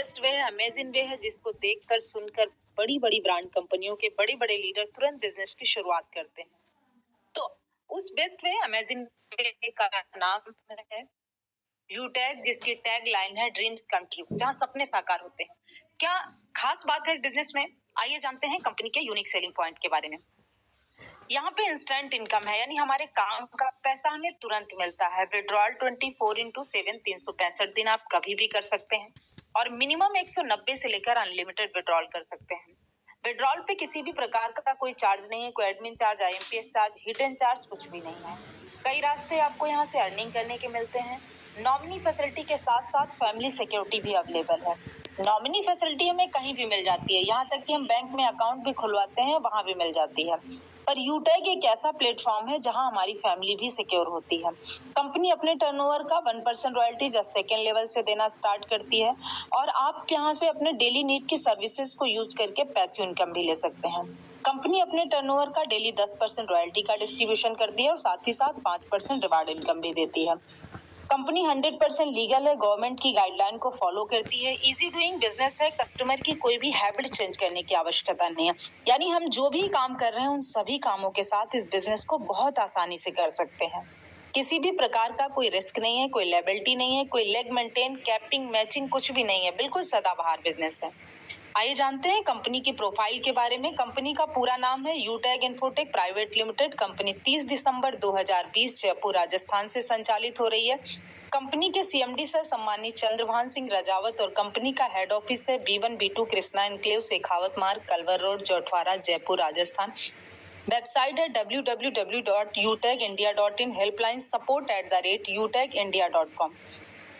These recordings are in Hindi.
बेस्ट वे है, अमेज़न वे है जिसको देखकर, सुनकर बड़ी-बड़ी ब्रांड कंपनियों के बड़े-बड़े लीडर तुरंत बिज़नेस की शुरुआत करते हैं। तो उस बेस्ट वे अमेज़न वे का नाम है यूटैग, जिसकी टैग लाइन है ड्रीम्स कम ट्रू, जहाँ सपने साकार होते हैं। क्या खास बात है इस बिज़नेस में? आइए जानते हैं कंपनी के यूनिक सेलिंग पॉइंट के बारे में। यहाँ पे इंस्टेंट इनकम है, यानी हमारे काम का पैसा हमें तुरंत मिलता है। विड्रॉल 24/7 365 दिन आप कभी भी कर सकते हैं और मिनिमम 190 से लेकर अनलिमिटेड विड्रॉल कर सकते हैं। विड्रॉल पे किसी भी प्रकार का कोई चार्ज नहीं है, कोई admin charge, IMPS charge, hidden charge कुछ भी नहीं है। कई रास्ते आपको यहाँ से अर्निंग करने के मिलते हैं। नॉमिनी फैसिलिटी के साथ साथ फैमिली सिक्योरिटी भी अवेलेबल है। नॉमिनी फैसिलिटी हमें कहीं भी मिल जाती है, यहाँ तक कि हम बैंक में अकाउंट भी खुलवाते हैं, वहां भी मिल जाती है। पर यूटैग एक ऐसा प्लेटफॉर्म है जहां हमारी फैमिली भी सिक्योर होती है। कंपनी अपने टर्नओवर का 1% रॉयल्टी जस्ट सेकेंड लेवल से देना स्टार्ट करती है और आप यहां से अपने डेली नीड की सर्विसेज को यूज करके पैसिव इनकम भी ले सकते हैं। कंपनी अपने टर्नओवर का डेली 10% रॉयल्टी का डिस्ट्रीब्यूशन करती है और साथ ही साथ 5% रिवार्ड इनकम भी देती है। कंपनी 100% लीगल है, गवर्नमेंट की गाइडलाइन को फॉलो करती है, इजी डूइंग बिजनेस है, कस्टमर की कोई भी हैबिट चेंज करने की आवश्यकता नहीं है। यानी हम जो भी काम कर रहे हैं उन सभी कामों के साथ इस बिजनेस को बहुत आसानी से कर सकते हैं। किसी भी प्रकार का कोई रिस्क नहीं है, कोई लायबिलिटी नहीं है, कोई लेग मेंटेन, कैपिंग, मैचिंग कुछ भी नहीं है, बिल्कुल सदाबहार बिजनेस है। आइए जानते हैं कंपनी की प्रोफाइल के बारे में। कंपनी का पूरा नाम है यूटैग इन्फोटेक प्राइवेट लिमिटेड। कंपनी 30 दिसंबर 2020 जयपुर राजस्थान से संचालित हो रही है। कंपनी के सीएमडी सर सम्मानित चंद्रभान सिंह राजावत और कंपनी का हेड ऑफिस है B1 B2 Krishna enclave, Shekhawat मार्ग, culvert road, Jhotwara, Jaipur Rajasthan. Website है www.utagindia.in, helpline support@utagindia.com।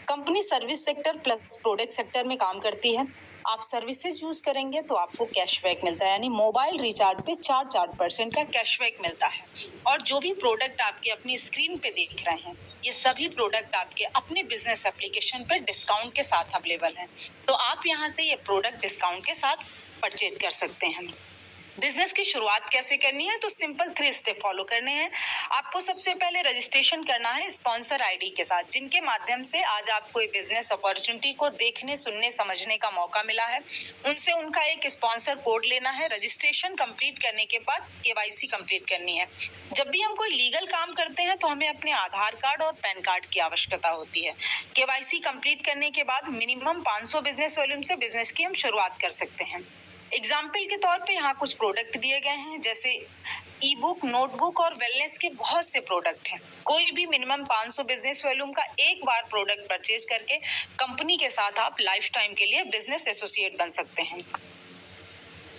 Company service sector plus product sector में काम करती है। आप सर्विसेज यूज करेंगे तो आपको कैशबैक मिलता है, यानी मोबाइल रिचार्ज पे 4% का कैशबैक मिलता है। और जो भी प्रोडक्ट आपके अपनी स्क्रीन पे देख रहे हैं, ये सभी प्रोडक्ट आपके अपने बिजनेस एप्लीकेशन पे डिस्काउंट के साथ अवेलेबल हैं। तो आप यहाँ से ये प्रोडक्ट डिस्काउंट के साथ परचेज कर सकते हैं। बिजनेस की शुरुआत कैसे करनी है? तो सिंपल 3 स्टेप फॉलो करने हैं। आपको सबसे पहले रजिस्ट्रेशन करना है स्पॉन्सर आईडी के साथ, जिनके माध्यम से आज आपको ये बिजनेस अपॉर्चुनिटी को देखने, सुनने, समझने का मौका मिला है। उनसे उनका एक स्पॉन्सर कोड लेना है। रजिस्ट्रेशन कंप्लीट करने के बाद केवाईसी कंप्लीट करनी है। जब भी हम कोई लीगल काम करते हैं तो हमें अपने आधार कार्ड और पैन कार्ड की आवश्यकता होती है। केवाईसी कंप्लीट करने के बाद मिनिमम 500 बिजनेस वॉल्यूम से बिजनेस की हम शुरुआत कर सकते हैं। एग्जाम्पल के तौर पे यहाँ कुछ प्रोडक्ट दिए गए हैं, जैसे ई बुक, नोटबुक और वेलनेस के बहुत से प्रोडक्ट हैं। कोई भी मिनिमम 500 बिजनेस वॉल्यूम का एक बार प्रोडक्ट परचेज करके कंपनी के साथ आप लाइफ टाइम के लिए बिजनेस एसोसिएट बन सकते हैं।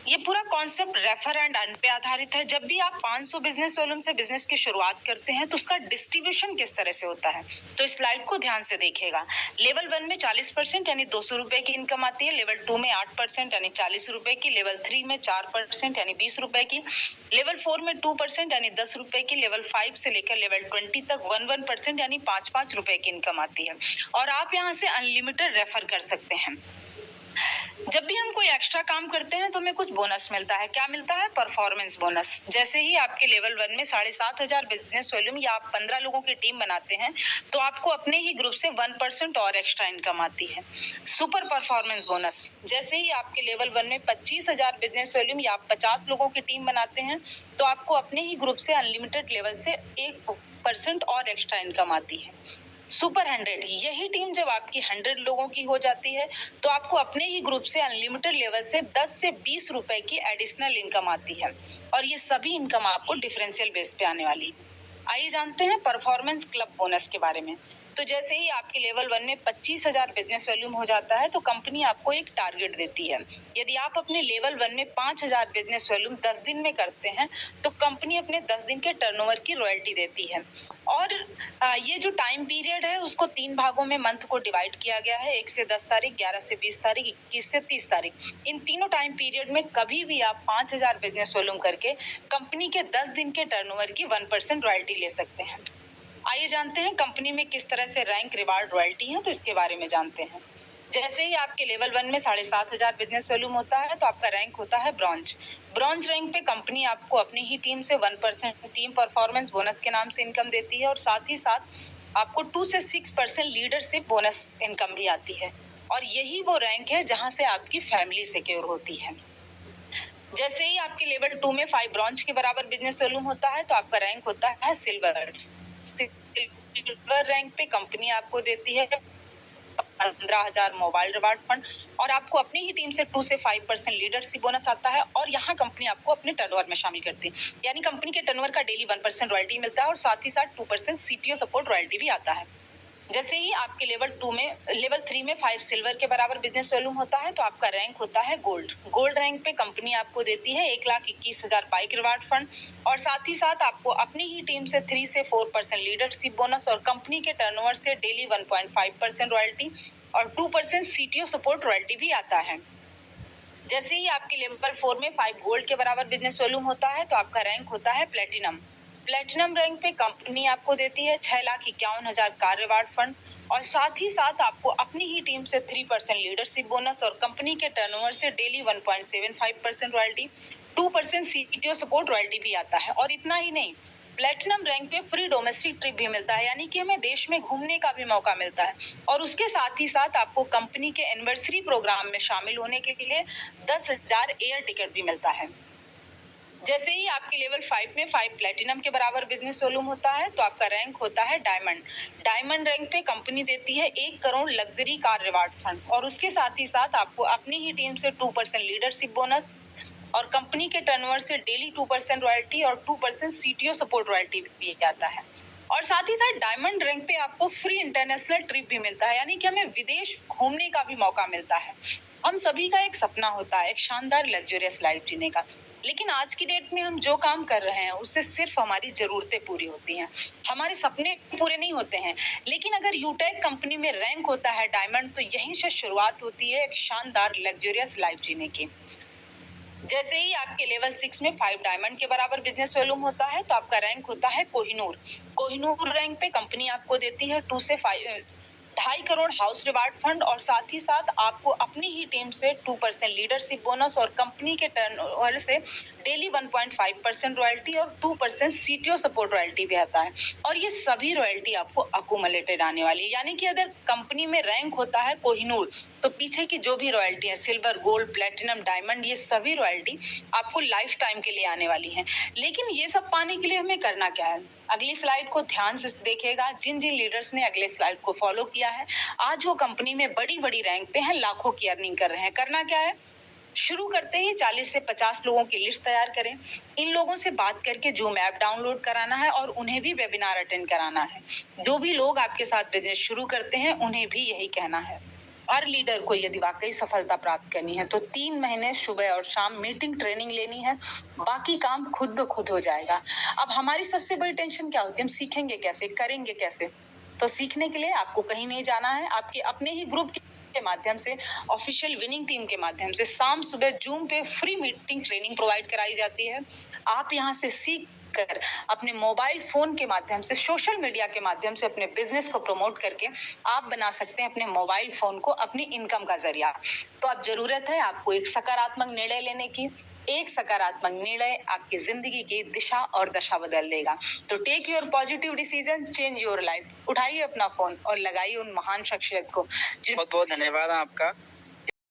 ये पूरा कॉन्सेप्ट रेफर एंड अर्न पे आधारित है। जब भी आप 500 बिजनेस वॉल्यूम से बिजनेस की शुरुआत करते हैं तो उसका डिस्ट्रीब्यूशन किस तरह से होता है, तो इस स्लाइड को ध्यान से देखिएगा। लेवल 1 में 40% यानी 200 रुपए की इनकम आती है। लेवल 2 में 8% यानी 40 रुपए की। लेवल 3 में 4% यानी 20 रुपए की। लेवल 4 में 2% यानी 10 रुपए की। लेवल 5 से लेकर लेवल 20 तक 1% यानी 5 रुपए की इनकम आती है और आप यहाँ से अनलिमिटेड रेफर कर सकते हैं। जब भी हम कोई एक्स्ट्रा काम करते हैं तो हमें कुछ बोनस मिलता है। क्या मिलता है? Performance bonus. जैसे ही आपके लेवल 1 में 7,500 बिजनेस वॉल्यूम या आप 15 लोगों की टीम बनाते हैं तो आपको अपने ही ग्रुप से 1% और एक्स्ट्रा इनकम आती है। Super performance bonus. जैसे ही आपके लेवल 1 में 25,000 बिजनेस वॉल्यूम या आप 50 लोगों की टीम बनाते हैं तो आपको अपने ही ग्रुप से अनलिमिटेड लेवल से 1% और एक्स्ट्रा इनकम आती है। सुपर 100, यही टीम जब आपकी 100 लोगों की हो जाती है तो आपको अपने ही ग्रुप से अनलिमिटेड लेवल से 10 से 20 रुपए की एडिशनल इनकम आती है और ये सभी इनकम आपको डिफरेंशियल बेस पे आने वाली है। आइए जानते हैं परफॉर्मेंस क्लब बोनस के बारे में। तो जैसे ही आपके लेवल 1 में 25,000 बिजनेस वॉल्यूम हो जाता है तो कंपनी आपको एक टारगेट देती है। यदि आप अपने लेवल 1 में 5,000 बिजनेस वॉल्यूम 10 दिन में करते हैं तो कंपनी अपने 10 दिन के टर्नओवर की रॉयल्टी देती है। और ये जो टाइम पीरियड है उसको 3 भागों में मंथ को डिवाइड किया गया है, 1 से 10 तारीख, 11 से 20 तारीख, 21 से 30 तारीख। इन तीनों टाइम पीरियड में कभी भी आप 5,000 बिजनेस वॉल्यूम करके कंपनी के 10 दिन के टर्नओवर की 1% रॉयल्टी ले सकते हैं। आइए जानते हैं कंपनी में किस तरह से रैंक, रिवार्ड, रॉयल्टी है, तो इसके बारे में जानते हैं। जैसे ही आपके लेवल 1 में 7,500 बिजनेस वॉल्यूम होता है तो आपका रैंक होता है ब्रॉन्ज। ब्रॉन्ज रैंक पे कंपनी आपको अपनी ही टीम से 1% टीम परफॉर्मेंस बोनस के नाम से इनकम देती है और साथ ही साथ आपको 2 से 6% लीडरशिप बोनस इनकम भी आती है। और यही वो रैंक है जहाँ से आपकी फैमिली सिक्योर होती है। जैसे ही आपके लेवल 2 में 5 ब्रॉन्ज के बराबर बिज़नेस वॉल्यूम होता है, तो आपका रैंक होता है सिल्वर। सिल्वर रैंक पे कंपनी आपको देती है 15,000 मोबाइल रिवार्ड फंड और आपको अपनी ही टीम से 2 से 5% लीडरशिप बोनस आता है और यहाँ कंपनी आपको अपने टर्नओवर में शामिल करती है। यानी कंपनी के टर्नओवर का डेली 1% रॉयल्टी मिलता है और साथ ही साथ 2% सीटीओ सपोर्ट रॉयल्टी भी आता है। जैसे ही आपके लेवल 3 में 5 सिल्वर के बराबर बिजनेस वॉल्यूम होता है, तो आपका रैंक होता है गोल्ड। गोल्ड रैंक पे कंपनी आपको देती है 1,21,000 बाइक रिवार्ड फंड और साथ ही साथ आपको अपनी ही टीम से 3 से 4% लीडरशिप बोनस और कंपनी के टर्नओवर से डेली 1.5% रॉयल्टी और 2% सीटीओ सपोर्ट रॉयल्टी भी आता है। जैसे ही आपके लेवल 4 में 5 गोल्ड के बराबर बिजनेस वॉल्यूम होता है, तो आपका रैंक होता है प्लेटिनम। प्लेटिनम रैंक पे कंपनी आपको देती है 6,51,000 कार रिवार्ड फंड और साथ ही साथ आपको अपनी ही टीम से 3% लीडरशिप बोनस और कंपनी के टर्नओवर से daily 1.75% royalty, 2% CTO support royalty भी आता है। और इतना ही नहीं, प्लेटिनम रैंक पे फ्री डोमेस्टिक ट्रिप भी मिलता है, यानी कि हमें देश में घूमने का भी मौका मिलता है और उसके साथ ही साथ आपको कंपनी के एनिवर्सरी प्रोग्राम में शामिल होने के लिए 10,000 एयर टिकट भी मिलता है। जैसे ही आपके लेवल 5 में 5 प्लेटिनम के बराबर बिजनेस वॉल्यूम होता है, तो आपका रैंक होता है डायमंड। डायमंड रैंक पे कंपनी देती है 1 crore luxury car reward fund और उसके साथ ही साथ आपको अपनी ही टीम से 2% लीडरशिप बोनस और कंपनी के टर्नओवर से डेली 2% रॉयल्टी और 2% सीटीओ सपोर्ट रॉयल्टी भी आता है। और साथ ही साथ डायमंड रैंक पे आपको फ्री इंटरनेशनल ट्रिप भी मिलता है, यानी कि हमें विदेश घूमने का भी मौका मिलता है। हम सभी का एक सपना होता है एक शानदार लग्जरियस लाइफ जीने का, लेकिन आज की डेट में हम जो काम कर रहे हैं उससे सिर्फ हमारी जरूरतें पूरी होती हैं, हमारे सपने पूरे नहीं होते हैं। लेकिन अगर यूटेक कंपनी में रैंक होता है डायमंड, तो यहीं से शुरुआत होती है एक शानदार लग्जरियस लाइफ जीने की। जैसे ही आपके लेवल 6 में 5 डायमंड के बराबर बिजनेस वॉल्यूम होता है, तो आपका रैंक होता है कोहिनूर। कोहिनूर रैंक पे कंपनी आपको देती है 2 से 2.5 करोड़ हाउस रिवार्ड फंड और साथ ही साथ आपको अपनी ही टीम से 2% लीडरशिप बोनस और कंपनी के टर्नओवर से डेली 1.5% रॉयल्टी और 2% सीटीओ सपोर्ट रॉयल्टी भी आता है। और ये सभी रॉयल्टी आपको अकुमुलेटेड आने वाली है, यानी कि अगर कंपनी में रैंक होता है कोहिनूर, तो पीछे की जो भी रॉयल्टी है सिल्वर, गोल्ड, प्लेटिनम, डायमंड, ये सभी रॉयल्टी आपको लाइफ टाइम के लिए आने वाली हैं। लेकिन ये सब पाने के लिए हमें करना क्या है? अगली स्लाइड को ध्यान से देखिएगा। जिन जिन लीडर्स ने अगले स्लाइड को फॉलो किया है, आज वो कंपनी में बड़ी-बड़ी रैंक पे हैं, लाखों की अर्निंग कर रहे हैं। करना क्या है? शुरू करते ही 40 से 50 लोगों की लिस्ट तैयार करें। इन लोगों से बात करके जूम ऐप डाउनलोड कराना है और उन्हें भी वेबिनार अटेंड कराना है। जो भी लोग आपके साथ बिजनेस शुरू करते हैं, उन्हें भी यही कहना है। हर लीडर को यदि वाकई सफलता प्राप्त करनी है, तो 3 महीने सुबह और शाम मीटिंग ट्रेनिंग लेनी है, बाकी काम खुद ब खुद हो जाएगा। अब हमारी सबसे बड़ी टेंशन क्या होती है? हम सीखेंगे कैसे, करेंगे कैसे? तो सीखने के लिए आपको कहीं नहीं जाना है, आपके अपने ही ग्रुप के माध्यम से, ऑफिशियल विनिंग टीम के माध्यम से शाम सुबह जूम पे फ्री मीटिंग ट्रेनिंग प्रोवाइड कराई जाती है। आप यहाँ से सीख कर अपने मोबाइल फोन के माध्यम से, सोशल मीडिया के माध्यम से अपने बिजनेस को प्रमोट करके आप बना सकते हैं अपने मोबाइल फोन को अपनी इनकम का जरिया। तो अब जरूरत है आपको एक सकारात्मक निर्णय लेने की। एक सकारात्मक निर्णय आपकी जिंदगी की दिशा और दशा बदल देगा। तो take your positive decision, change your life. उठाइए अपना फोन और लगाइए उन महान शख्सियत को। बहुत बहुत धन्यवाद आपका।